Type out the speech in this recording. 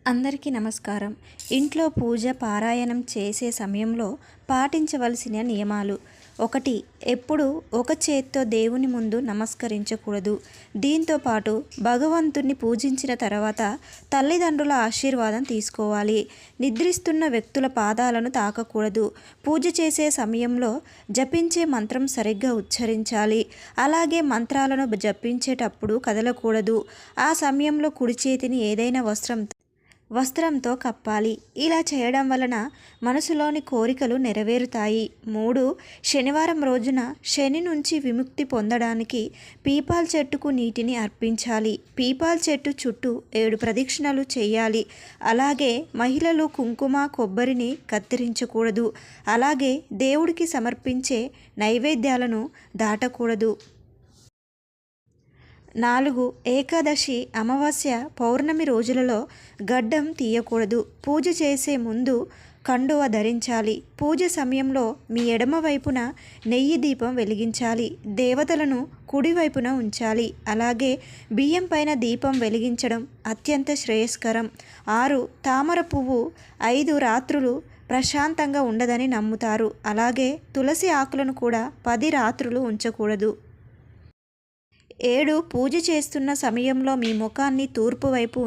అందరికీ నమస్కారం. ఇంట్లో పూజ పారాయణం చేసే సమయంలో పాటించవలసిన నియమాలు. 1. ఎప్పుడు ఒక చేత్తో దేవుని ముందు నమస్కరించకూడదు. దీంతో పాటు భగవంతుణ్ణి పూజించిన తర్వాత తల్లిదండ్రుల ఆశీర్వాదం తీసుకోవాలి. నిద్రిస్తున్న వ్యక్తుల పాదాలను తాకకూడదు. పూజ చేసే సమయంలో జపించే మంత్రం సరిగ్గా ఉచ్చరించాలి. అలాగే మంత్రాలను జపించేటప్పుడు కదలకూడదు. ఆ సమయంలో కుడి చేతిని ఏదైనా వస్త్రంతో కప్పాలి. ఇలా చేయడం వలన మనసులోని కోరికలు నెరవేరుతాయి. 3. శనివారం రోజున శని నుంచి విముక్తి పొందడానికి పీపాల్ చెట్టుకు నీటిని అర్పించాలి. పీపాల్ చెట్టు చుట్టూ 7 ప్రదక్షిణలు చేయాలి. అలాగే మహిళలు కుంకుమ, కొబ్బరిని కత్తిరించకూడదు. అలాగే దేవుడికి సమర్పించే నైవేద్యాలను దాటకూడదు. 4. ఏకాదశి, అమావాస్య, పౌర్ణమి రోజులలో గడ్డం తీయకూడదు. పూజ చేసే ముందు కండువ ధరించాలి. పూజ సమయంలో మీ ఎడమ వైపున నెయ్యి దీపం వెలిగించాలి. దేవతలను కుడివైపున ఉంచాలి. అలాగే బియ్యం పైన దీపం వెలిగించడం అత్యంత శ్రేయస్కరం. 6. తామర పువ్వు 5 రాత్రులు ప్రశాంతంగా ఉండదని నమ్ముతారు. అలాగే తులసి ఆకులను కూడా 10 రాత్రులు ఉంచకూడదు. 7. పూజ చేస్తున్న సమయంలో మీ ముఖాన్ని తూర్పు వైపు